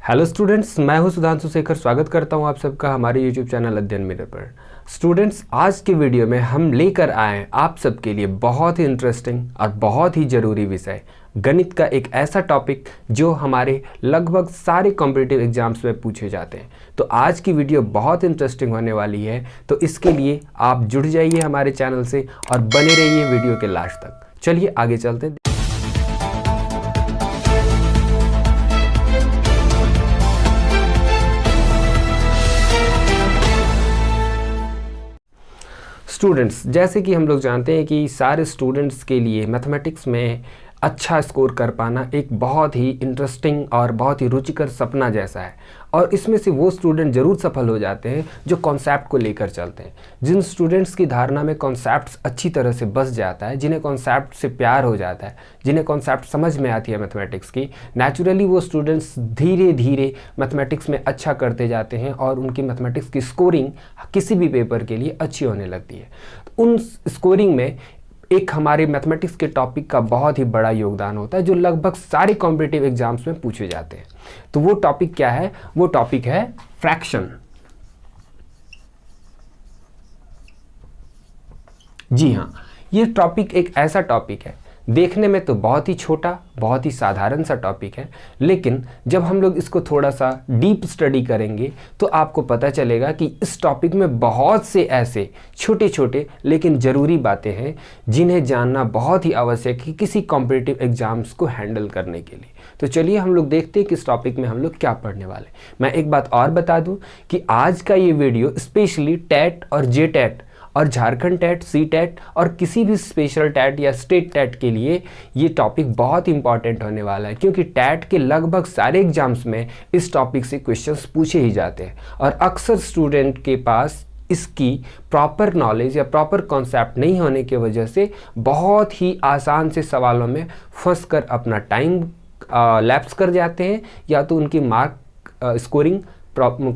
Hello students, मैं हूं सुधांशु शेखर। स्वागत करता हूं आप सबका हमारे यूट्यूब चैनल अध्ययन मिरर पर। स्टूडेंट्स, आज के वीडियो में हम लेकर आए आप सबके लिए बहुत ही इंटरेस्टिंग और बहुत ही ज़रूरी विषय गणित का एक ऐसा टॉपिक जो हमारे लगभग सारे कॉम्पिटिटिव एग्जाम्स में पूछे जाते हैं। तो आज की वीडियो बहुत इंटरेस्टिंग होने वाली है, तो इसके लिए आप जुड़ जाइए हमारे चैनल से और बने रहिए वीडियो के लास्ट तक। चलिए आगे चलते हैं। स्टूडेंट्स, जैसे कि हम लोग जानते हैं कि सारे स्टूडेंट्स के लिए मैथमेटिक्स में अच्छा स्कोर कर पाना एक बहुत ही इंटरेस्टिंग और बहुत ही रुचिकर सपना जैसा है, और इसमें से वो स्टूडेंट ज़रूर सफल हो जाते हैं जो कॉन्सेप्ट को लेकर चलते हैं। जिन स्टूडेंट्स की धारणा में कॉन्सेप्ट्स अच्छी तरह से बस जाता है, जिन्हें कॉन्सेप्ट से प्यार हो जाता है, जिन्हें कॉन्सेप्ट समझ में आती है मैथमेटिक्स की, नेचुरली वो स्टूडेंट्स धीरे धीरे मैथमेटिक्स में अच्छा करते जाते हैं और उनकी मैथमेटिक्स की स्कोरिंग किसी भी पेपर के लिए अच्छी होने लगती है। उन स्कोरिंग में एक हमारे मैथमेटिक्स के टॉपिक का बहुत ही बड़ा योगदान होता है जो लगभग सारे कॉम्पिटिटिव एग्जाम्स में पूछे जाते हैं। तो वो टॉपिक क्या है? वो टॉपिक है फ्रैक्शन। जी हाँ, ये टॉपिक एक ऐसा टॉपिक है, देखने में तो बहुत ही छोटा, बहुत ही साधारण सा टॉपिक है, लेकिन जब हम लोग इसको थोड़ा सा डीप स्टडी करेंगे तो आपको पता चलेगा कि इस टॉपिक में बहुत से ऐसे छोटे छोटे लेकिन ज़रूरी बातें हैं जिन्हें जानना बहुत ही आवश्यक है किसी कॉम्पिटिटिव एग्जाम्स को हैंडल करने के लिए। तो चलिए हम लोग देखते हैं कि इस टॉपिक में हम लोग क्या पढ़ने वाले। मैं एक बात और बता दूं कि आज का ये वीडियो स्पेशली टैट और जे टैट और झारखंड टैट, सी टैट और किसी भी स्पेशल टैट या स्टेट टैट के लिए ये टॉपिक बहुत इंपॉर्टेंट होने वाला है, क्योंकि टैट के लगभग सारे एग्जाम्स में इस टॉपिक से क्वेश्चंस पूछे ही जाते हैं और अक्सर स्टूडेंट के पास इसकी प्रॉपर नॉलेज या प्रॉपर कॉन्सेप्ट नहीं होने की वजह से बहुत ही आसान से सवालों में फंस कर अपना टाइम लैप्स कर जाते हैं या तो उनकी मार्क स्कोरिंग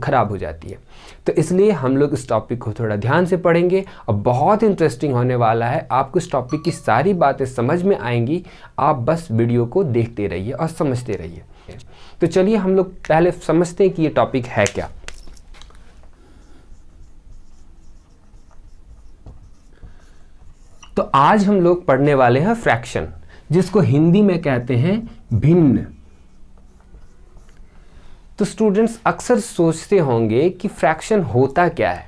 खराब हो जाती है। तो इसलिए हम लोग इस टॉपिक को थोड़ा ध्यान से पढ़ेंगे और बहुत इंटरेस्टिंग होने वाला है। आपको इस टॉपिक की सारी बातें समझ में आएंगी, आप बस वीडियो को देखते रहिए और समझते रहिए। तो चलिए हम लोग पहले समझते हैं कि ये टॉपिक है क्या। तो आज हम लोग पढ़ने वाले हैं फ्रैक्शन, जिसको हिंदी में कहते हैं भिन्न। तो स्टूडेंट्स अक्सर सोचते होंगे कि फ्रैक्शन होता क्या है।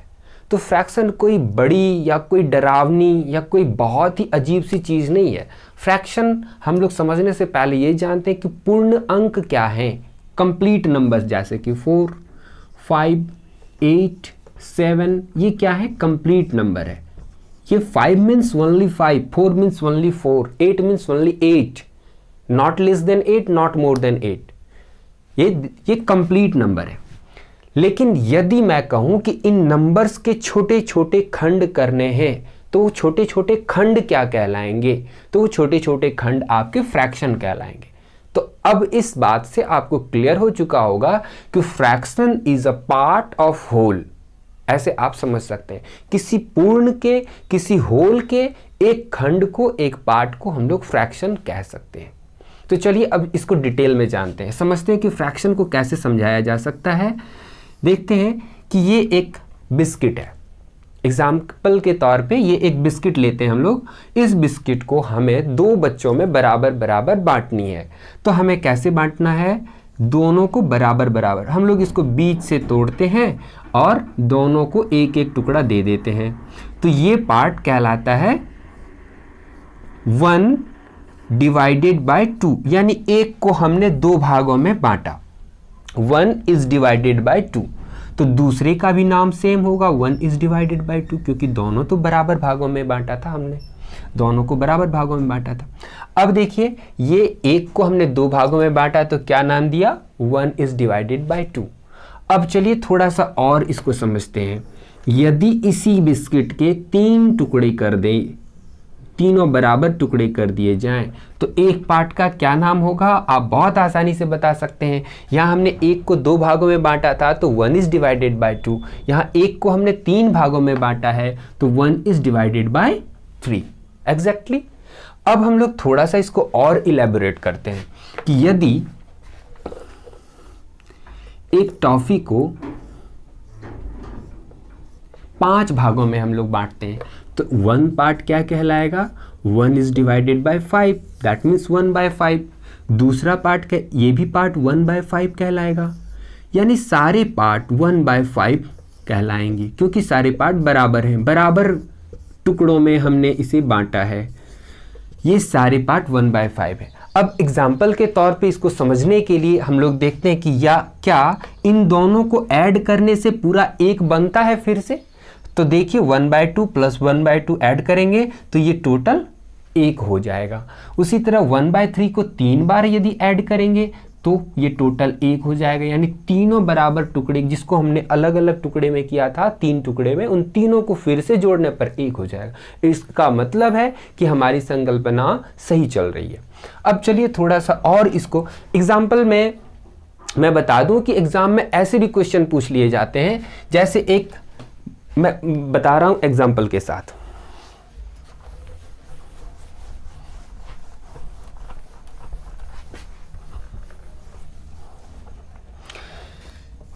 तो फ्रैक्शन कोई बड़ी या कोई डरावनी या कोई बहुत ही अजीब सी चीज़ नहीं है। फ्रैक्शन हम लोग समझने से पहले ये जानते हैं कि पूर्ण अंक क्या हैं। कंप्लीट नंबर्स जैसे कि 4, 5, 8, 7, ये क्या है? कंप्लीट नंबर है। ये 5 means only 5, 4 means only 4, 8 means only 8, not less than 8, not more than 8। ये कंप्लीट नंबर है। लेकिन यदि मैं कहूं कि इन नंबर्स के छोटे छोटे खंड करने हैं तो वो छोटे छोटे खंड क्या कहलाएंगे? तो वो छोटे छोटे खंड आपके फ्रैक्शन कहलाएंगे। तो अब इस बात से आपको क्लियर हो चुका होगा कि fraction is a part of whole. ऐसे आप समझ सकते हैं, किसी पूर्ण के, किसी होल के एक खंड को, एक पार्ट को हम लोग फ्रैक्शन कह सकते हैं। तो चलिए अब इसको डिटेल में जानते हैं, समझते हैं कि फ्रैक्शन को कैसे समझाया जा सकता है। देखते हैं कि ये एक बिस्किट है। एग्जाम्पल के तौर पे ये एक बिस्किट लेते हैं हम लोग। इस बिस्किट को हमें दो बच्चों में बराबर बराबर बांटनी है। तो हमें कैसे बांटना है? दोनों को बराबर बराबर। हम लोग इसको बीच से तोड़ते हैं और दोनों को एक एक टुकड़ा दे देते हैं। तो ये पार्ट कहलाता है 1 डिवाइडेड बाय 2, यानी एक को हमने दो भागों में बांटा। 1 इज डिवाइडेड बाय 2, तो दूसरे का भी नाम सेम होगा, 1 इज डिवाइडेड बाय 2, क्योंकि दोनों तो बराबर भागों में बांटा था, हमने दोनों को बराबर भागों में बांटा था। अब देखिए, ये एक को हमने दो भागों में बांटा तो क्या नाम दिया? 1 इज डिवाइडेड बाय 2। अब चलिए थोड़ा सा और इसको समझते हैं। यदि इसी बिस्किट के 3 टुकड़े कर दें, तीनों बराबर टुकड़े कर दिए जाएं, तो एक पार्ट का क्या नाम होगा? आप बहुत आसानी से बता सकते हैं। यहाँ हमने एक को दो भागों में बांटा था तो 1 इज डिवाइडेड बाय 2। यहाँ एक को हमने 3 भागों में बांटा है तो 1 इज डिवाइडेड बाय 3। एग्जैक्टली। अब हम लोग थोड़ा सा इसको और इलेबोरेट करते हैं कि यदि एक टॉफी को 5 भागों में हम लोग बांटते हैं, तो 1 पार्ट क्या कहलाएगा, 1 is divided by 5, that means 1/5। दूसरा पार्ट क्या, ये भी पार्ट 1/5 कहलाएगा, यानी सारे पार्ट 1/5 कहलाएंगे, क्योंकि सारे पार्ट बराबर हैं, बराबर टुकड़ों में हमने इसे बांटा है। ये सारे पार्ट 1/5 है। अब एग्जाम्पल के तौर पे इसको समझने के लिए हम लोग देखते हैं कि या क्या इन दोनों को ऐड करने से पूरा 1 बनता है फिर से। तो देखिए 1/2 प्लस 1/2 ऐड करेंगे तो ये टोटल 1 हो जाएगा। उसी तरह 1/3 को 3 बार यदि ऐड करेंगे तो ये टोटल 1 हो जाएगा, यानी तीनों बराबर टुकड़े जिसको हमने अलग अलग टुकड़े में किया था 3 टुकड़े में, उन तीनों को फिर से जोड़ने पर 1 हो जाएगा। इसका मतलब है कि हमारी संकल्पना सही चल रही है। अब चलिए थोड़ा सा और इसको एग्जाम्पल में मैं बता दूं कि एग्जाम में ऐसे भी क्वेश्चन पूछ लिए जाते हैं, जैसे एक मैं बता रहा हूं एग्जाम्पल के साथ।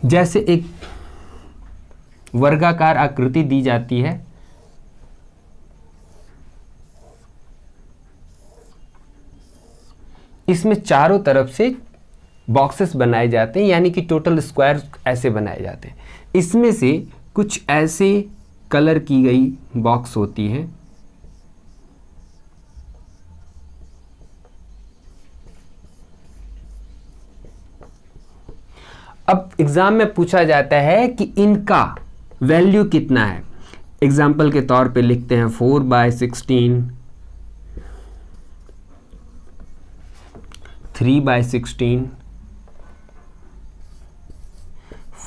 जैसे एक वर्गाकार आकृति दी जाती है, इसमें चारों तरफ से बॉक्सेस बनाए जाते हैं, यानी कि टोटल स्क्वायर ऐसे बनाए जाते हैं। इसमें से कुछ ऐसे कलर की गई बॉक्स होती हैं, अब एग्जाम में पूछा जाता है कि इनका वैल्यू कितना है। एग्जाम्पल के तौर पे लिखते हैं 4/16, 3/16,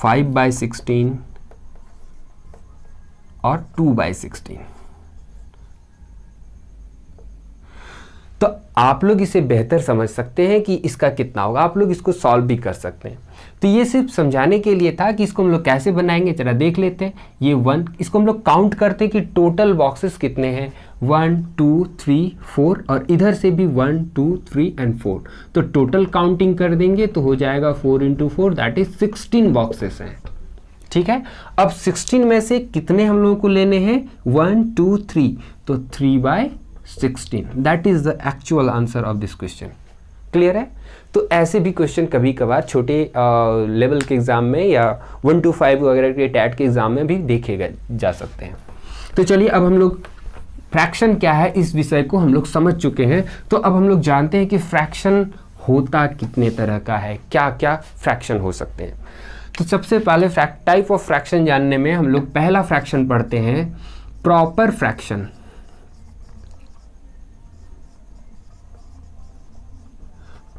5/16 और 2/16। तो आप लोग इसे बेहतर समझ सकते हैं कि इसका कितना होगा, आप लोग इसको सॉल्व भी कर सकते हैं। तो ये सिर्फ समझाने के लिए था कि इसको हम लोग कैसे बनाएंगे, जरा देख लेते हैं। ये 1, इसको हम लोग काउंट करते हैं कि टोटल बॉक्सेस कितने हैं, 1 2 3 4, और इधर से भी 1 2 3 एंड 4। तो टोटल काउंटिंग कर देंगे तो हो जाएगा 4 × 4 दैट इज 16 बॉक्सेस हैं। ठीक है, अब 16 में से कितने हम लोगों को लेने हैं, 1 2 3, तो 3/16 that is the actual answer of this question. Clear है। तो ऐसे भी क्वेश्चन कभी कभार छोटे लेवल के एग्जाम में या 1 to 5 वगैरह के टैट के एग्जाम में भी देखे जा सकते हैं। तो चलिए अब हम लोग फ्रैक्शन क्या है इस विषय को हम लोग समझ चुके हैं। तो अब हम लोग जानते हैं कि फ्रैक्शन होता कितने तरह का है, क्या क्या फ्रैक्शन हो सकते हैं। तो सबसे पहले टाइप ऑफ फ्रैक्शन जानने में हम लोग पहला फ्रैक्शन पढ़ते हैं प्रॉपर फ्रैक्शन।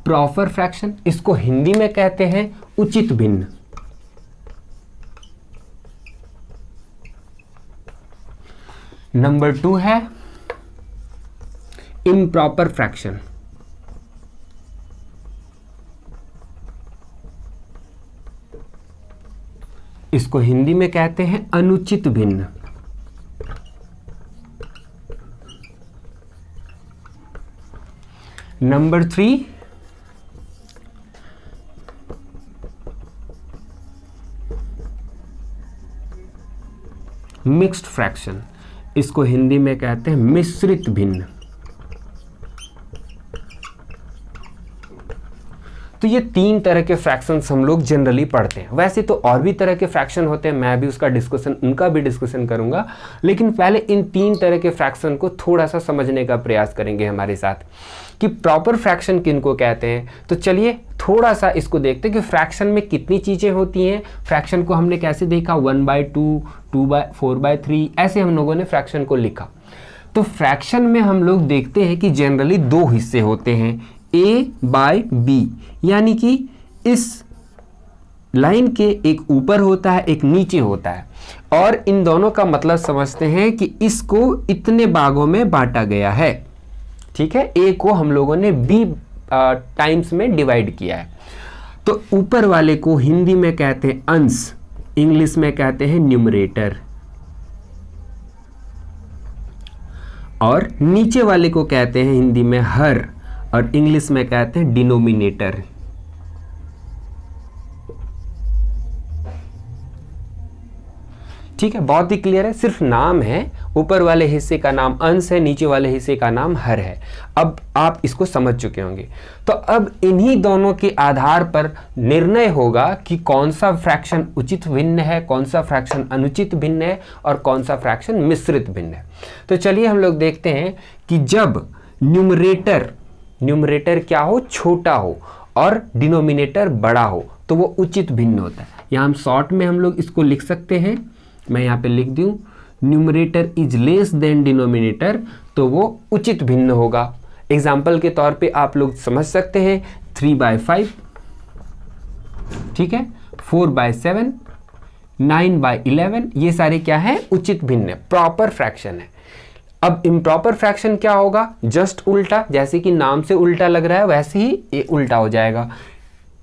प्रॉपर फ्रैक्शन, इसको हिंदी में कहते हैं उचित भिन्न। नंबर 2 है इम्प्रॉपर फ्रैक्शन। इसको हिंदी में कहते हैं अनुचित भिन्न। नंबर 3 मिक्स्ड फ्रैक्शन, इसको हिंदी में कहते हैं मिश्रित भिन्न। तो ये 3 तरह के फ्रैक्शंस हम लोग जनरली पढ़ते हैं। वैसे तो और भी तरह के फ्रैक्शन होते हैं, मैं भी उनका भी डिस्कशन करूंगा, लेकिन पहले इन 3 तरह के फ्रैक्शन को थोड़ा सा समझने का प्रयास करेंगे हमारे साथ कि प्रॉपर फ्रैक्शन किनको कहते हैं। तो चलिए थोड़ा सा इसको देखते हैं कि फ्रैक्शन में कितनी चीज़ें होती हैं। फ्रैक्शन को हमने कैसे देखा, 1/2, 4/3, ऐसे हम लोगों ने फ्रैक्शन को लिखा। तो फ्रैक्शन में हम लोग देखते हैं कि जनरली 2 हिस्से होते हैं, A/B, यानी कि इस लाइन के एक ऊपर होता है एक नीचे होता है, और इन दोनों का मतलब समझते हैं कि इसको इतने भागों में बांटा गया है। ठीक है, A को हम लोगों ने B टाइम्स में डिवाइड किया है। तो ऊपर वाले को हिंदी में कहते हैं अंश, इंग्लिश में कहते हैं न्यूमरेटर, और नीचे वाले को कहते हैं हिंदी में हर, और इंग्लिश में कहते हैं डिनोमिनेटर। ठीक है, बहुत ही क्लियर है, सिर्फ नाम है, ऊपर वाले हिस्से का नाम अंश है, नीचे वाले हिस्से का नाम हर है। अब आप इसको समझ चुके होंगे। तो अब इन्हीं दोनों के आधार पर निर्णय होगा कि कौन सा फ्रैक्शन उचित भिन्न है, कौन सा फ्रैक्शन अनुचित भिन्न है और कौन सा फ्रैक्शन मिश्रित भिन्न है। तो चलिए हम लोग देखते हैं कि जब न्यूमरेटर क्या हो, छोटा हो, और डिनोमिनेटर बड़ा हो, तो वो उचित भिन्न होता है। यहाँ हम शॉर्ट में हम लोग इसको लिख सकते हैं, मैं यहाँ पे लिख दूं numerator is less than denominator, तो वो उचित भिन्न होगा। एग्जाम्पल के तौर पे आप लोग समझ सकते हैं 3/5, ठीक है, 4/7, 9/11, ये सारे क्या है, उचित भिन्न है, प्रॉपर फ्रैक्शन है। अब इम्प्रॉपर फ्रैक्शन क्या होगा, जस्ट उल्टा, जैसे कि नाम से उल्टा लग रहा है वैसे ही ये उल्टा हो जाएगा।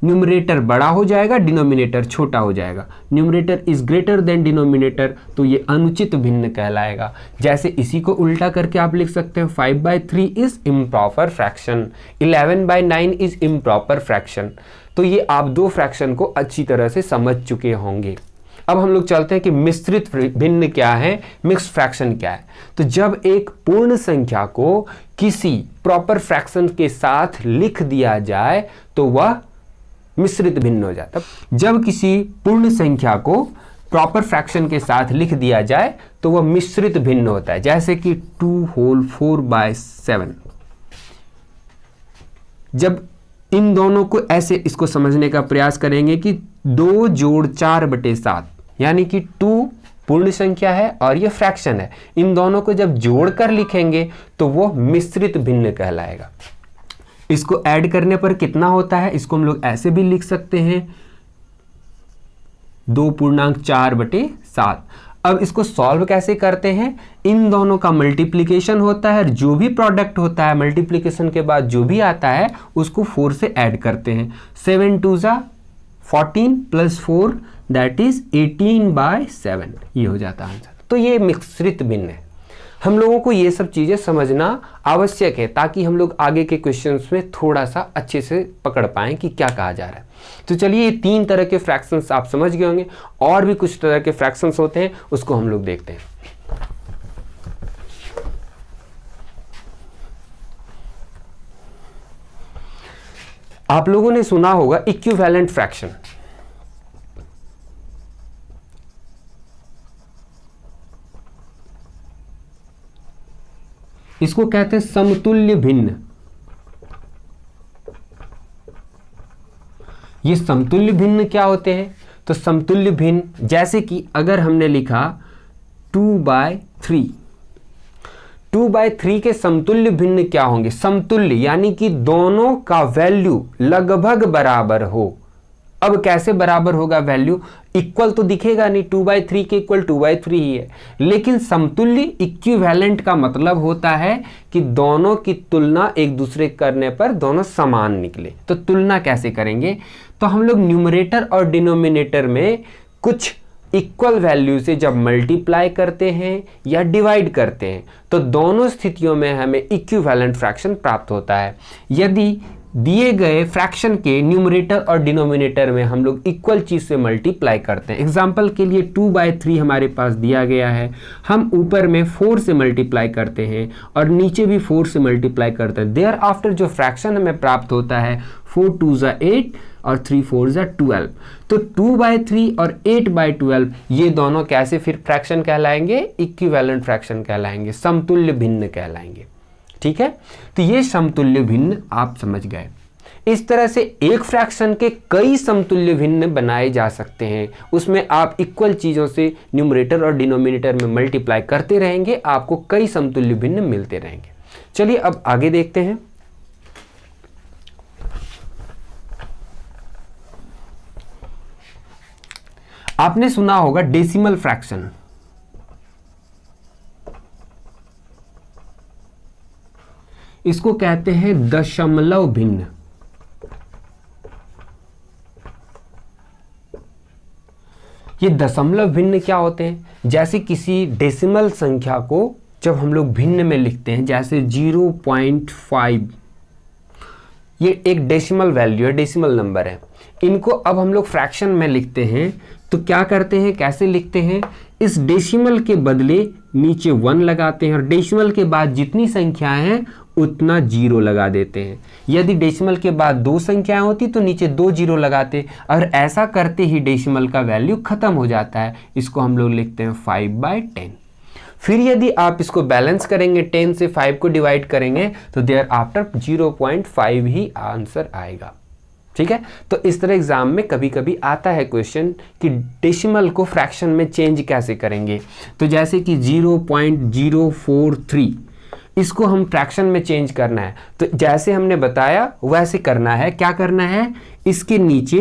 न्यूमरेटर बड़ा हो जाएगा, डिनोमिनेटर छोटा हो जाएगा। Numerator is greater than denominator, तो ये अनुचित भिन्न कहलाएगा। जैसे इसी को उल्टा करके आप लिख सकते हैं 5/3 is improper fraction, 11/9 is improper fraction. तो ये आप दो फ्रैक्शन को अच्छी तरह से समझ चुके होंगे। अब हम लोग चलते हैं कि मिश्रित भिन्न क्या है, मिक्स्ड फ्रैक्शन क्या है। तो जब एक पूर्ण संख्या को किसी प्रॉपर फ्रैक्शन के साथ लिख दिया जाए तो वह मिश्रित भिन्न हो जाता है। जब किसी पूर्ण संख्या को प्रॉपर फ्रैक्शन के साथ लिख दिया जाए तो वह मिश्रित भिन्न होता है। जैसे कि 2 होल 4/7, जब इन दोनों को ऐसे इसको समझने का प्रयास करेंगे कि 2 जोड़ 4/7, यानी कि 2 पूर्ण संख्या है और ये फ्रैक्शन है, इन दोनों को जब जोड़कर लिखेंगे तो वो मिश्रित भिन्न कहलाएगा। इसको ऐड करने पर कितना होता है, इसको हम लोग ऐसे भी लिख सकते हैं 2.4/7। अब इसको सॉल्व कैसे करते हैं, इन दोनों का मल्टीप्लिकेशन होता है, जो भी प्रोडक्ट होता है मल्टीप्लिकेशन के बाद जो भी आता है उसको 4 से ऐड करते हैं। 7 2 14 + 4 दैट इज 18/7, ये हो जाता है आंसर। तो ये मिश्रित भिन्न है। हम लोगों को ये सब चीज़ें समझना आवश्यक है ताकि हम लोग आगे के क्वेश्चंस में थोड़ा सा अच्छे से पकड़ पाएं कि क्या कहा जा रहा है। तो चलिए, ये 3 तरह के फ्रैक्शंस आप समझ गए होंगे, और भी कुछ तरह के फ्रैक्शंस होते हैं, उसको हम लोग देखते हैं। आप लोगों ने सुना होगा इक्विवेलेंट फ्रैक्शन। इसको कहते हैं समतुल्य भिन्न। ये समतुल्य भिन्न क्या होते हैं, तो समतुल्य भिन्न जैसे कि अगर हमने लिखा 2/3, 2/3 के समतुल्य भिन्न क्या होंगे, समतुल्य यानी कि दोनों का वैल्यू लगभग बराबर हो। अब कैसे बराबर होगा वैल्यू, इक्वल तो दिखेगा नहीं, 2/3 के इक्वल 2/3 ही है, लेकिन समतुल्य इक्विवेलेंट का मतलब होता है कि दोनों की तुलना एक दूसरे करने पर दोनों समान निकले। तो तुलना कैसे करेंगे, तो हम लोग न्यूमरेटर और डिनोमिनेटर में कुछ इक्वल वैल्यू से जब मल्टीप्लाई करते हैं या डिवाइड करते हैं तो दोनों स्थितियों में हमें इक्विवेलेंट फ्रैक्शन प्राप्त होता है। यदि दिए गए फ्रैक्शन के न्यूमरेटर और डिनोमिनेटर में हम लोग इक्वल चीज से मल्टीप्लाई करते हैं, एग्जांपल के लिए 2/3 हमारे पास दिया गया है, हम ऊपर में 4 से मल्टीप्लाई करते हैं और नीचे भी 4 से मल्टीप्लाई करते हैं, देयर आफ्टर जो फ्रैक्शन हमें प्राप्त होता है 4 2 8 और 3 4 12। तो 2/3 और 8/12 ये दोनों कैसे फिर फ्रैक्शन कहलाएंगे, इक्विवेलेंट फ्रैक्शन कहलाएंगे, समतुल्य भिन्न कहलाएंगे। ठीक है, तो ये समतुल्य भिन्न आप समझ गए। इस तरह से एक फ्रैक्शन के कई समतुल्य भिन्न बनाए जा सकते हैं, उसमें आप इक्वल चीज़ों से न्यूमरेटर और डिनोमिनेटर में मल्टीप्लाई करते रहेंगे, आपको कई समतुल्य भिन्न मिलते रहेंगे। चलिए अब आगे देखते हैं। आपने सुना होगा डेसिमल फ्रैक्शन। इसको कहते हैं दशमलव भिन्न। ये दशमलव भिन्न क्या होते हैं, जैसे किसी डेसिमल संख्या को जब हम लोग भिन्न में लिखते हैं, जैसे 0.5, ये एक डेसिमल वैल्यू है, डेसिमल नंबर है। इनको अब हम लोग फ्रैक्शन में लिखते हैं तो क्या करते हैं, कैसे लिखते हैं, इस डेसिमल के बदले नीचे 1 लगाते हैं और डेसिमल के बाद जितनी संख्याएं हैं उतना 0 लगा देते हैं। यदि डेसिमल के बाद 2 संख्याएं होती तो नीचे 2 0 लगाते और ऐसा करते ही डेसिमल का वैल्यू खत्म हो जाता है। इसको हम लोग लिखते हैं 5/10। फिर यदि आप इसको बैलेंस करेंगे, 10 से 5 को डिवाइड करेंगे तो देयर आफ्टर 0.5 ही आंसर आएगा। ठीक है, तो इस तरह एग्जाम में कभी कभी आता है क्वेश्चन कि डेसिमल को फ्रैक्शन में चेंज कैसे करेंगे। तो जैसे कि 0.043 इसको हम फ्रैक्शन में चेंज करना है, तो जैसे हमने बताया वैसे करना है। क्या करना है, इसके नीचे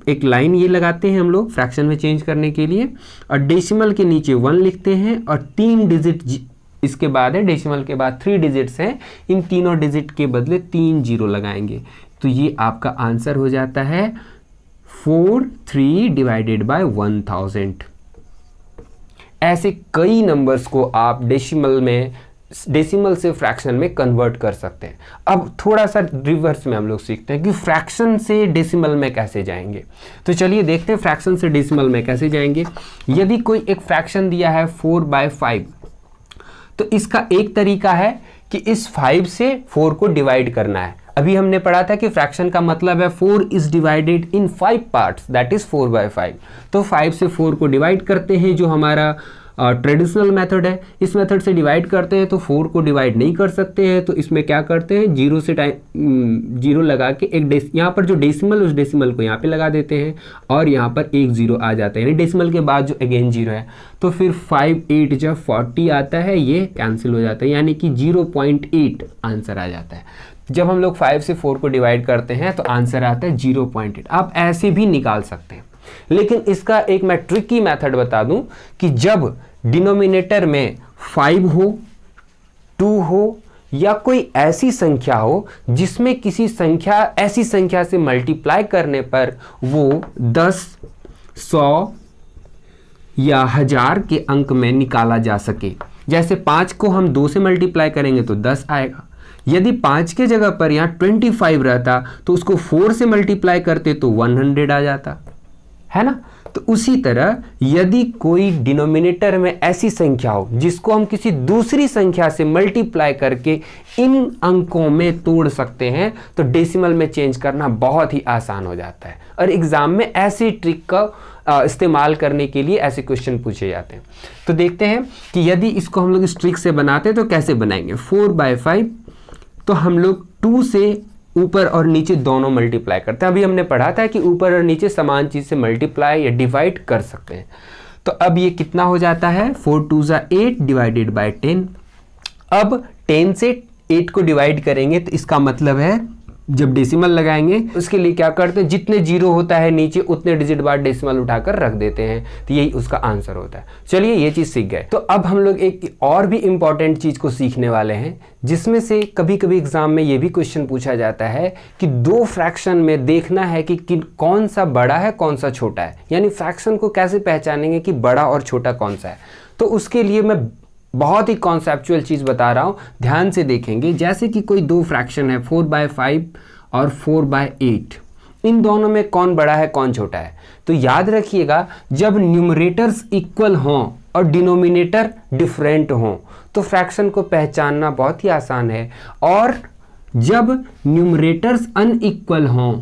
एक लाइन ये लगाते हैं हम लोग फ्रैक्शन में चेंज करने के लिए और डेसिमल के नीचे 1 लिखते हैं और 3 डिजिट इसके बाद है, डेसिमल के बाद 3 डिजिट्स हैं, इन तीनों डिजिट के बदले 3 0 लगाएंगे तो ये आपका आंसर हो जाता है 43 डिवाइडेड बाय 1000। ऐसे कई नंबर्स को आप डेसिमल से फ्रैक्शन में कन्वर्ट कर सकते हैं। अब थोड़ा सा रिवर्स में हम लोग सीखते हैं कि फ्रैक्शन से डेसिमल में कैसे जाएंगे। तो चलिए देखते हैं फ्रैक्शन से डेसिमल में कैसे जाएंगे। यदि कोई एक फ्रैक्शन दिया है 4/5 तो इसका एक तरीका है कि इस 5 से 4 को डिवाइड करना है। अभी हमने पढ़ा था कि फ्रैक्शन का मतलब है 4 is divided in 5 parts, that is 4/5। तो 5 से 4 को डिवाइड करते हैं, जो हमारा ट्रेडिशनल मेथड है। इस मेथड से डिवाइड करते हैं तो 4 को डिवाइड नहीं कर सकते हैं, तो इसमें क्या करते हैं, 0 से 0 लगा के एक यहाँ पर जो डेसिमल उस डेसिमल को यहाँ पे लगा देते हैं और यहाँ पर एक 0 आ जाता है, यानी डेसिमल के बाद जो अगेन 0 है। तो फिर 5 8 जब 40 आता है, ये कैंसिल हो जाता है, यानी कि 0.8 आंसर आ जाता है। जब हम लोग 5 से 4 को डिवाइड करते हैं तो आंसर आता है 0.8। आप ऐसे भी निकाल सकते हैं, लेकिन इसका एक मैं ट्रिकी मेथड बता दूं कि जब डिनोमिनेटर में 5 हो, 2 हो या कोई ऐसी संख्या हो जिसमें ऐसी संख्या से मल्टीप्लाई करने पर वो 10, 100 या 1000 के अंक में निकाला जा सके। जैसे 5 को हम 2 से मल्टीप्लाई करेंगे तो 10 आएगा। यदि 5 के जगह पर यहाँ 25 रहता तो उसको 4 से मल्टीप्लाई करते तो 100 आ जाता है ना। तो उसी तरह यदि कोई डिनोमिनेटर में ऐसी संख्या हो जिसको हम किसी दूसरी संख्या से मल्टीप्लाई करके इन अंकों में तोड़ सकते हैं तो डेसिमल में चेंज करना बहुत ही आसान हो जाता है। और एग्जाम में ऐसी ट्रिक का इस्तेमाल करने के लिए ऐसे क्वेश्चन पूछे जाते हैं। तो देखते हैं कि यदि इसको हम लोग इस ट्रिक से बनाते तो कैसे बनाएंगे। 4/5 तो हम लोग 2 से ऊपर और नीचे दोनों मल्टीप्लाई करते हैं। अभी हमने पढ़ा था कि ऊपर और नीचे समान चीज से मल्टीप्लाई या डिवाइड कर सकते हैं। तो अब ये कितना हो जाता है, 4 2 8 डिवाइडेड बाय 10। अब 10 से 8 को डिवाइड करेंगे तो इसका मतलब है जब डेसिमल लगाएंगे उसके लिए क्या करते हैं, जितने 0 होता है नीचे उतने डिजिट बाद डेसिमल उठाकर रख देते हैं, तो यही उसका आंसर होता है। चलिए ये चीज़ सीख गए। तो अब हम लोग एक और भी इंपॉर्टेंट चीज़ को सीखने वाले हैं, जिसमें से कभी कभी एग्जाम में ये भी क्वेश्चन पूछा जाता है कि 2 फ्रैक्शन में देखना है कि कौन सा बड़ा है कौन सा छोटा है, यानी फ्रैक्शन को कैसे पहचानेंगे कि बड़ा और छोटा कौन सा है। तो उसके लिए मैं बहुत ही कॉन्सेप्चुअल चीज़ बता रहा हूँ, ध्यान से देखेंगे। जैसे कि कोई 2 फ्रैक्शन है 4/5 और 4/8, इन दोनों में कौन बड़ा है कौन छोटा है। तो याद रखिएगा, जब न्यूमरेटर्स इक्वल हों और डिनोमिनेटर डिफरेंट हों तो फ्रैक्शन को पहचानना बहुत ही आसान है, और जब न्यूमरेटर्स अनइक्वल हों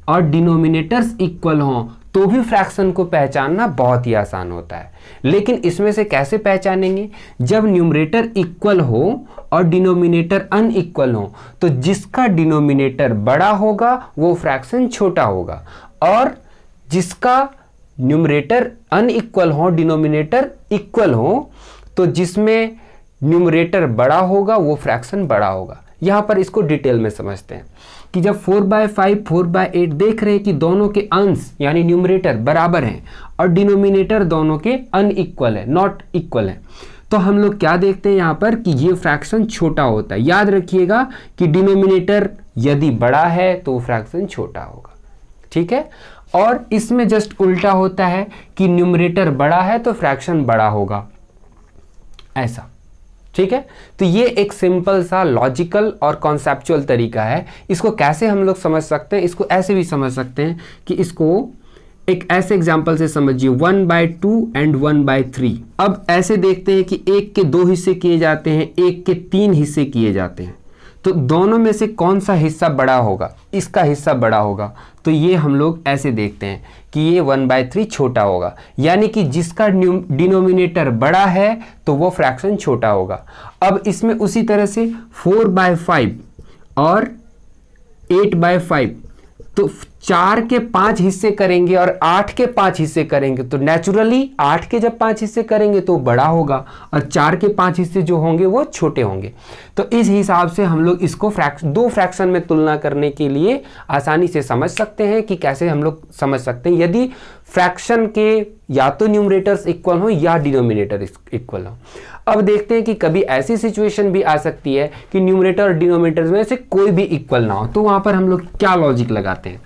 और डिनोमिनेटर्स इक्वल हों तो भी फ्रैक्शन को पहचानना बहुत ही आसान होता है। लेकिन इसमें से कैसे पहचानेंगे, जब न्यूमरेटर इक्वल हो और डिनोमिनेटर अनइक्वल हो तो जिसका डिनोमिनेटर बड़ा होगा वो फ्रैक्शन छोटा होगा, और जिसका न्यूमरेटर अनइक्वल हो डिनोमिनेटर इक्वल हो तो जिसमें न्यूमरेटर बड़ा होगा वो फ्रैक्शन बड़ा होगा। यहाँ पर इसको डिटेल में समझते हैं कि जब 4/5 4/8 देख रहे हैं कि दोनों के अंश यानी न्यूमरेटर बराबर हैं और डिनोमिनेटर दोनों के अनइक्वल है, नॉट इक्वल है, तो हम लोग क्या देखते हैं यहाँ पर कि ये फ्रैक्शन छोटा होता है। याद रखिएगा कि डिनोमिनेटर यदि बड़ा है तो फ्रैक्शन छोटा होगा, ठीक है। और इसमें जस्ट उल्टा होता है कि न्यूमरेटर बड़ा है तो फ्रैक्शन बड़ा होगा, ऐसा, ठीक है। तो ये एक सिंपल सा लॉजिकल और कॉन्सेप्चुअल तरीका है। इसको कैसे हम लोग समझ सकते हैं, इसको ऐसे भी समझ सकते हैं कि इसको एक ऐसे एग्जाम्पल से समझिए 1/2 एंड 1/3। अब ऐसे देखते हैं कि एक के 2 हिस्से किए जाते हैं, एक के 3 हिस्से किए जाते हैं, तो दोनों में से कौन सा हिस्सा बड़ा होगा, इसका हिस्सा बड़ा होगा। तो ये हम लोग ऐसे देखते हैं कि ये 1/3 छोटा होगा, यानी कि जिसका डिनोमिनेटर बड़ा है तो वो फ्रैक्शन छोटा होगा। अब इसमें उसी तरह से 4/5 और 8/5, तो 4 के 5 हिस्से करेंगे और 8 के 5 हिस्से करेंगे, तो नेचुरली 8 के जब 5 हिस्से करेंगे तो बड़ा होगा और 4 के 5 हिस्से जो होंगे वो छोटे होंगे। तो इस हिसाब से हम लोग इसको दो फ्रैक्शन में तुलना करने के लिए आसानी से समझ सकते हैं कि कैसे हम लोग समझ सकते हैं यदि फ्रैक्शन के या तो न्यूमरेटर्स इक्वल हो या डिनोमिनेटर इक्वल हो। अब देखते हैं कि कभी ऐसी सिचुएशन भी आ सकती है कि न्यूमरेटर और डिनोमिनेटर में से कोई भी इक्वल ना हो, तो वहां पर हम लोग क्या लॉजिक लगाते हैं।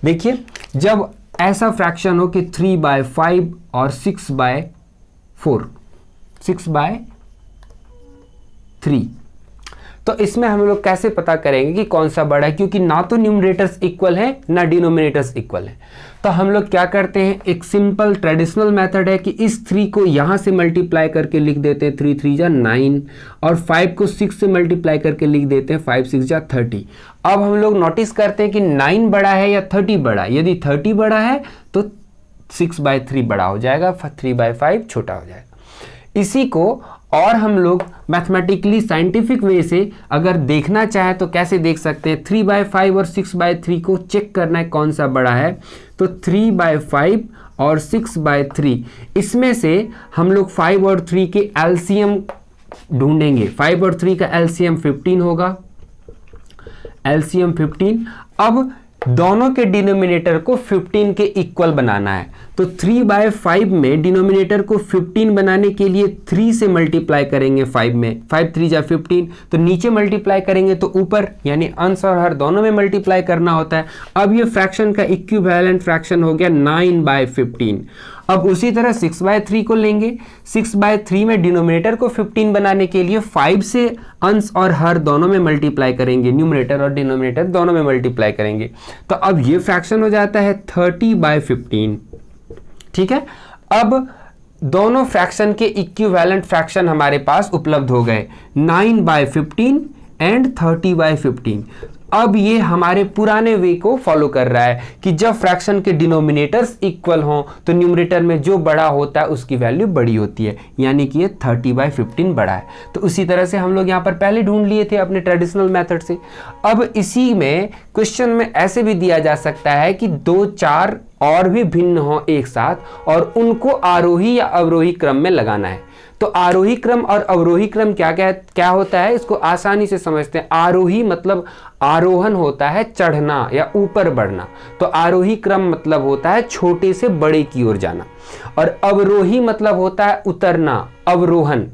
देखिए, जब ऐसा फ्रैक्शन हो कि 3/5 और 6/4, 6/3, तो इसमें हम लोग कैसे पता करेंगे कि कौन सा बड़ा है, क्योंकि ना तो न्यूमरेटर्स इक्वल है ना डिनोमिनेटर्स इक्वल है। तो हम लोग क्या करते हैं, एक सिंपल ट्रेडिशनल मेथड है कि इस 3 को यहां से मल्टीप्लाई करके लिख देते हैं, 3 3 जा 9, और 5 को 6 से मल्टीप्लाई करके लिख देते हैं, 5 6 जा 30। अब हम लोग नोटिस करते हैं कि 9 बड़ा है या 30 बड़ा है। यदि 30 बड़ा है तो 6/3 बड़ा हो जाएगा, 3/5 छोटा हो जाएगा। इसी को और हम लोग मैथमेटिकली साइंटिफिक वे से अगर देखना चाहे तो कैसे देख सकते हैं, 3/5 और 6/3 को चेक करना है कौन सा बड़ा है। तो 3/5 और 6/3, इसमें से हम लोग 5 और 3 के एलसीएम ढूंढेंगे। 5 और 3 का एलसीएम 15 होगा, एलसीएम 15। अब दोनों के डिनोमिनेटर को 15 के इक्वल बनाना है, तो 3/5 में डिनोमिनेटर को 15 बनाने के लिए 3 से मल्टीप्लाई करेंगे 5 में, 5 3 जा 15, तो नीचे मल्टीप्लाई करेंगे तो ऊपर, यानी अंश और हर दोनों में मल्टीप्लाई करना होता है। अब ये फ्रैक्शन का इक्विवेलेंट फ्रैक्शन हो गया 9/15। अब उसी तरह 6/3 को लेंगे, 6/3 में डिनोमिनेटर को 15 बनाने के लिए 5 से अंश और हर दोनों में मल्टीप्लाई करेंगे, न्यूमरेटर और डिनोमिनेटर दोनों में मल्टीप्लाई करेंगे, तो अब ये फ्रैक्शन हो जाता है 30/15। ठीक है, अब दोनों फ्रैक्शन के इक्विवेलेंट फ्रैक्शन हमारे पास उपलब्ध हो गए, 9/15 एंड 30/15। अब ये हमारे पुराने वे को फॉलो कर रहा है कि जब फ्रैक्शन के डिनोमिनेटर्स इक्वल हों तो न्यूमरेटर में जो बड़ा होता है उसकी वैल्यू बड़ी होती है, यानी कि ये 30/15 बड़ा है। तो उसी तरह से हम लोग यहाँ पर पहले ढूंढ लिए थे अपने ट्रेडिशनल मेथड से। अब इसी में क्वेश्चन में ऐसे भी दिया जा सकता है कि 2 4 और भी भिन्न हो एक साथ और उनको आरोही या अवरोही क्रम में लगाना है। तो आरोही क्रम और अवरोही क्रम क्या होता है, इसको आसानी से समझते हैं। आरोही मतलब आरोहण होता है, चढ़ना या ऊपर बढ़ना, तो आरोही क्रम मतलब होता है छोटे से बड़े की ओर जाना, और अवरोही मतलब होता है उतरना, अवरोहण।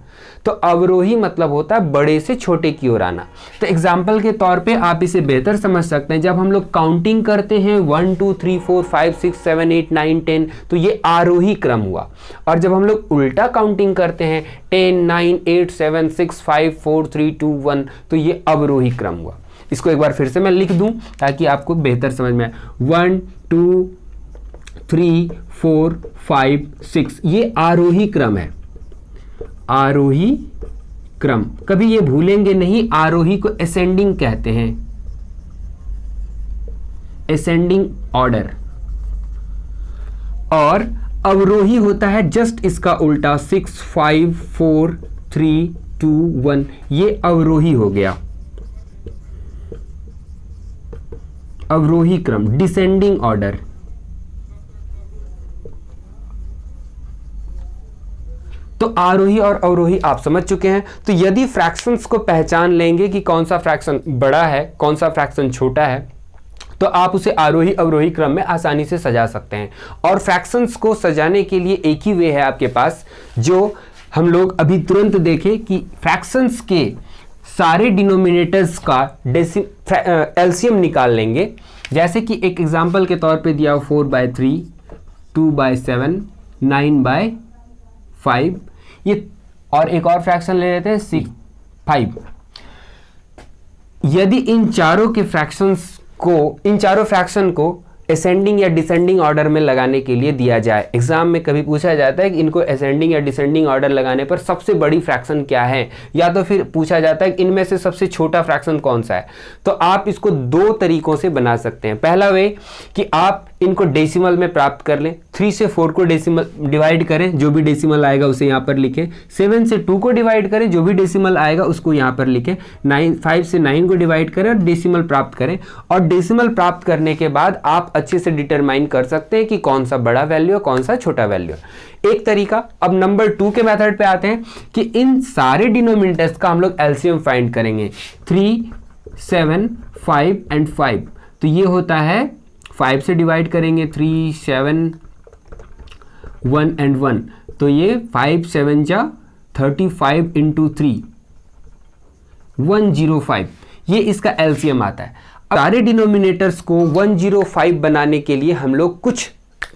तो अवरोही मतलब होता है बड़े से छोटे की ओर आना। तो एग्जाम्पल के तौर पे आप इसे बेहतर समझ सकते हैं, जब हम लोग काउंटिंग करते हैं 1 2 3 4 5 6 7 8 9 10, तो ये आरोही क्रम हुआ। और जब हम लोग उल्टा काउंटिंग करते हैं 10 9 8 7 6 5 4 3 2 1, तो ये अवरोही क्रम हुआ। इसको एक बार फिर से मैं लिख दूं ताकि आपको बेहतर समझ में आए। 1 2 3 4 5 6, ये आरोही क्रम है, आरोही क्रम। कभी ये भूलेंगे नहीं, आरोही को असेंडिंग कहते हैं, असेंडिंग ऑर्डर। और अवरोही होता है जस्ट इसका उल्टा, 6 5 4 3 2 1, ये अवरोही हो गया, अवरोही क्रम, डिसेंडिंग ऑर्डर। तो आरोही और अवरोही आप समझ चुके हैं। तो यदि फ्रैक्शंस को पहचान लेंगे कि कौन सा फ्रैक्शन बड़ा है कौन सा फ्रैक्शन छोटा है, तो आप उसे आरोही अवरोही क्रम में आसानी से सजा सकते हैं। और फ्रैक्शंस को सजाने के लिए एक ही वे है आपके पास, जो हम लोग अभी तुरंत देखें कि फ्रैक्शंस के सारे डिनोमिनेटर्स का एलसीएम निकाल लेंगे। जैसे कि एक एग्जांपल के तौर पे दिया 4/3, 2/7, 9/5, ये और एक और फ्रैक्शन ले लेते हैं 6 5। यदि इन चारों फ्रैक्शन को असेंडिंग या डिसेंडिंग ऑर्डर में लगाने के लिए दिया जाए, एग्जाम में कभी पूछा जाता है कि इनको असेंडिंग या डिसेंडिंग ऑर्डर लगाने पर सबसे बड़ी फ्रैक्शन क्या है, या तो फिर पूछा जाता है कि इनमें से सबसे छोटा फ्रैक्शन कौन सा है, तो आप इसको दो तरीकों से बना सकते हैं। पहला वे कि आप इनको डेसिमल में प्राप्त कर लें, 3 से 4 को डेसिमल डिवाइड करें, जो भी डेसिमल आएगा उसे यहाँ पर लिखें, 7 से 2 को डिवाइड करें, जो भी डेसिमल आएगा उसको यहाँ पर लिखें, 5 से 9 को डिवाइड करें और डेसिमल प्राप्त करें। और डेसिमल प्राप्त करने के बाद आप अच्छे से डिटरमाइन कर सकते हैं कि कौन सा बड़ा वैल्यू है, कौन सा छोटा वैल्यू है। एक तरीका। अब नंबर 2 के मेथड पे आते हैं कि इन सारे डिनोमिनेटर्स का हम लोग एलसीएम फाइंड करेंगे। 3, 7, 5 एंड 5, तो ये होता है 5 से डिवाइड करेंगे 3, 7, 1 एंड 1, तो ये 5 7 जा 35 इंटू 3 105, ये इसका एलसीएम आता है। अब सारे डिनोमिनेटर्स को 105 बनाने के लिए हम लोग कुछ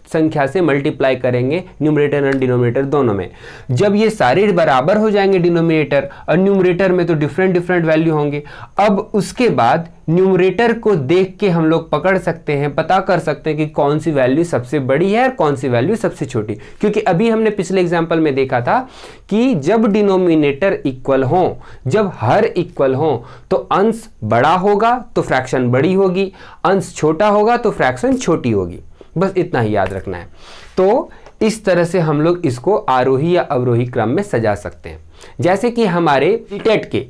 संख्या से मल्टीप्लाई करेंगे, न्यूमरेटर एंड डिनोमिनेटर दोनों में। जब ये सारे बराबर हो जाएंगे डिनोमिनेटर और न्यूमरेटर में, तो डिफरेंट वैल्यू होंगे। अब उसके बाद न्यूमरेटर को देख के हम लोग पकड़ सकते हैं, पता कर सकते हैं कि कौन सी वैल्यू सबसे बड़ी है और कौन सी वैल्यू सबसे छोटी, क्योंकि अभी हमने पिछले एग्जाम्पल में देखा था कि जब डिनोमिनेटर इक्वल हो, जब हर इक्वल हो, तो अंश बड़ा होगा तो फ्रैक्शन बड़ी होगी, अंश छोटा होगा तो फ्रैक्शन छोटी होगी। बस इतना ही याद रखना है। तो इस तरह से हम लोग इसको आरोही या अवरोही क्रम में सजा सकते हैं। जैसे कि हमारे टेट के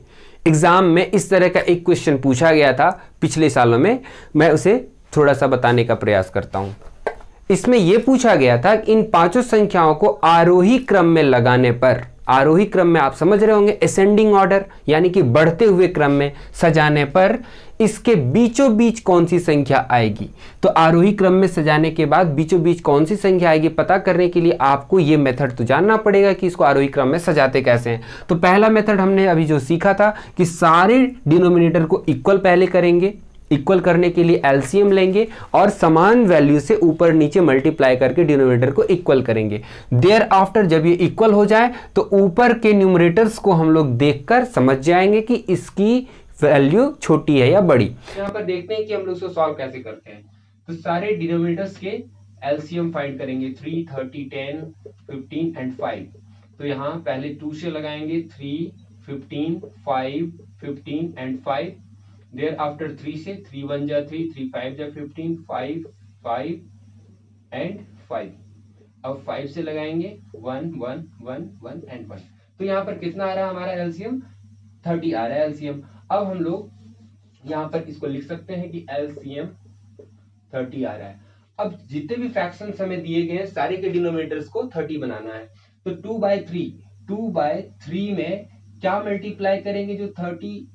एग्जाम में इस तरह का एक क्वेश्चन पूछा गया था पिछले सालों में, मैं उसे थोड़ा सा बताने का प्रयास करता हूं। इसमें यह पूछा गया था कि इन पांचों संख्याओं को आरोही क्रम में लगाने पर, आरोही क्रम में आप समझ रहे होंगे असेंडिंग ऑर्डर यानी कि बढ़ते हुए क्रम में सजाने पर इसके बीचों बीच कौन सी संख्या आएगी। तो आरोही क्रम में सजाने के बाद बीचों बीच कौन सी संख्या आएगी पता करने के लिए आपको ये मेथड तो जानना पड़ेगा कि इसको आरोही क्रम में सजाते कैसे हैं। तो पहला मेथड हमने अभी जो सीखा था कि सारे डिनोमिनेटर को इक्वल पहले करेंगे, इक्वल करने के लिए एलसीएम लेंगे और समान वैल्यू से ऊपर नीचे मल्टीप्लाई करके डिनोमिनेटर को इक्वल करेंगे। देयर आफ्टर जब ये इक्वल हो जाए तो ऊपर के न्यूमरेटर्स को हम लोग देखकर समझ जाएंगे कि इसकी वैल्यू छोटी है या बड़ी। यहाँ पर देखते हैं कि हम लोग इसको सॉल्व कैसे करते हैं। तो सारे डिनोमिनेटर्स के एलसीएम फाइंड करेंगे, 3, 30, 10, 15 एंड 5। तो यहाँ पहले 2 से लगाएंगे, 3, 15, 5, 15 एंड 5। देयर आफ्टर 3 से, 3 1 जा 3, 3 5 जा 15, 5 5 एंड 5। अब 5 से लगाएंगे 1 1 1 1 एंड 1। तो यहाँ पर कितना आ रहा है हमारा एलसीएम? 30 आ रहा है एलसीएम। अब हम लोग यहाँ पर इसको लिख सकते हैं कि एलसीएम 30 आ रहा है। अब जितने भी फ्रैक्शंस हमें दिए गए हैं सारे के डिनोमिनेटर्स को 30 बनाना है। तो 2/3 में क्या मल्टीप्लाई करेंगे जो 30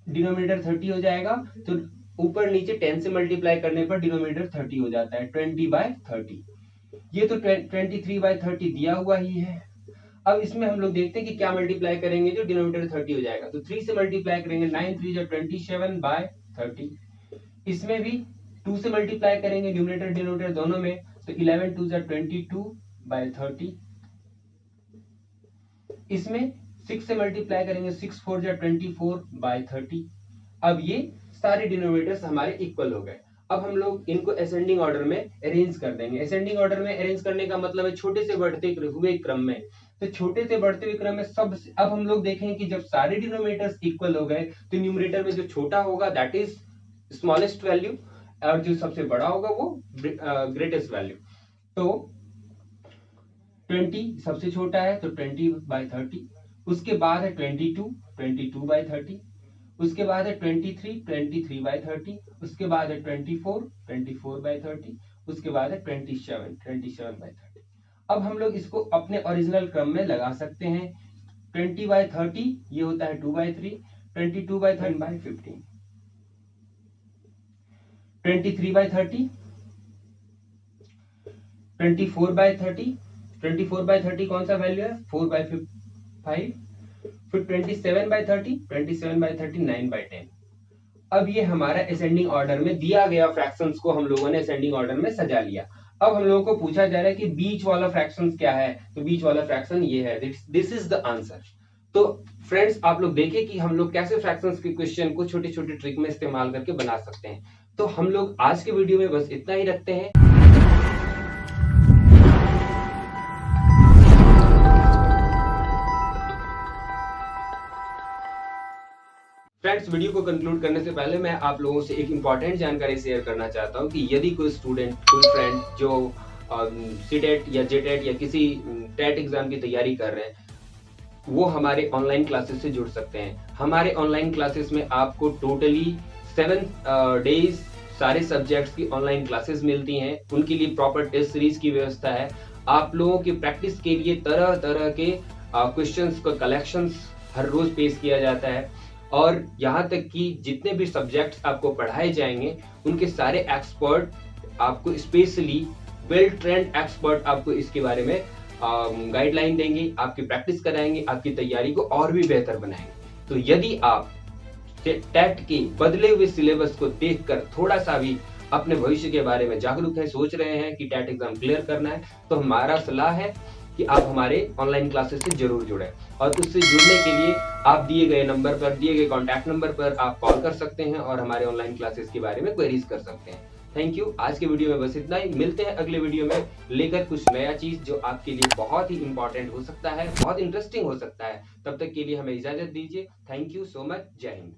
डिनोमिनेटर 30 हो जाएगा, तो ऊपर नीचे 10 से मल्टीप्लाई करने पर डिनोमिनेटर 30 हो जाता है, 20/30। ये तो 23/30 दिया हुआ ही है। अब इसमें हम लोग देखते हैं कि क्या मल्टीप्लाई करेंगे जो डिनोमिनेटर 30 हो जाएगा। तो 3 से मल्टीप्लाई करेंगे, 9 3 जा 27/30। इसमें भी 2 से मल्टीप्लाई करेंगे न्यूमरेटर डिनोमिनेटर दोनों में, तो 11 2 जा 22/30। इसमें 6 से मल्टीप्लाई करेंगे, 6 4 जा 24/30। अब ये सारे डिनोमिनेटर्स हमारे इक्वल हो गए। अब हम लोग इनको असेंडिंग ऑर्डर में अरेंज कर देंगे। असेंडिंग ऑर्डर में अरेंज करने का मतलब है छोटे से बढ़ते हुए क्रम में। तो छोटे से बढ़ते हुए क्रम में सब, अब हम लोग देखें कि जब सारे डिनोमिनेटर्स इक्वल हो गए तो न्यूमरेटर में जो छोटा होगा दैट इज स्मॉलेस्ट वैल्यू और जो सबसे बड़ा होगा वो ग्रेटेस्ट वैल्यू। तो 20 सबसे छोटा है तो 20/30। उसके बाद है 22 22/30। उसके बाद है 23 23/30। उसके बाद है 24 24/30। उसके बाद है 27 27/30। अब हम लोग इसको अपने ओरिजिनल क्रम में लगा सकते हैं। 20/30 ये होता है 2/3, 22/30/15, 23/30, 24/30, 24/30 कौन सा वैल्यू है? 4/5। फिर 27/30, 27/30 9/10। अब ये हमारा असेंडिंग ऑर्डर में दिया गया फ्रैक्शंस को हम लोगों ने असेंडिंग ऑर्डर में सजा लिया। अब हम लोगों को पूछा जा रहा है कि बीच वाला फ्रैक्शंस क्या है, तो बीच वाला फ्रैक्शन ये है, दिस इज द आंसर। तो फ्रेंड्स, आप लोग देखें कि हम लोग कैसे फ्रैक्शंस के क्वेश्चन को छोटी छोटी ट्रिक में इस्तेमाल करके बना सकते हैं। तो हम लोग आज के वीडियो में बस इतना ही रखते हैं। फ्रेंड्स, वीडियो को कंक्लूड करने से पहले मैं आप लोगों से एक इंपॉर्टेंट जानकारी शेयर करना चाहता हूं कि यदि कोई स्टूडेंट, कोई फ्रेंड जो सीटेट या जेटेट या किसी टेट एग्जाम की तैयारी कर रहे हैं, वो हमारे ऑनलाइन क्लासेस से जुड़ सकते हैं। हमारे ऑनलाइन क्लासेस में आपको टोटली 7 डेज सारे सब्जेक्ट्स की ऑनलाइन क्लासेस मिलती हैं। उनके लिए प्रॉपर टेस्ट सीरीज की व्यवस्था है। आप लोगों की प्रैक्टिस के लिए तरह तरह के क्वेश्चंस का कलेक्शंस हर रोज पेश किया जाता है, और यहाँ तक कि जितने भी सब्जेक्ट्स आपको पढ़ाए जाएंगे उनके सारे एक्सपर्ट आपको, स्पेशली वेल ट्रेंड एक्सपर्ट आपको इसके बारे में गाइडलाइन देंगे, आपकी प्रैक्टिस कराएंगे, आपकी तैयारी को और भी बेहतर बनाएंगे। तो यदि आप टेट के बदले हुए सिलेबस को देखकर थोड़ा सा भी अपने भविष्य के बारे में जागरूक हैं, सोच रहे हैं कि टेट एग्जाम क्लियर करना है, तो हमारा सलाह है कि आप हमारे ऑनलाइन क्लासेस से जरूर जुड़ें। और उससे जुड़ने के लिए आप दिए गए नंबर पर, दिए गए कॉन्टैक्ट नंबर पर आप कॉल कर सकते हैं और हमारे ऑनलाइन क्लासेस के बारे में क्वेरीज कर सकते हैं। Thank you. आज के वीडियो में बस इतना ही। मिलते हैं अगले वीडियो में लेकर कुछ नया चीज जो आपके लिए बहुत ही इंपॉर्टेंट हो सकता है, बहुत इंटरेस्टिंग हो सकता है। तब तक के लिए हमें इजाजत दीजिए। Thank you so much. जय हिंद।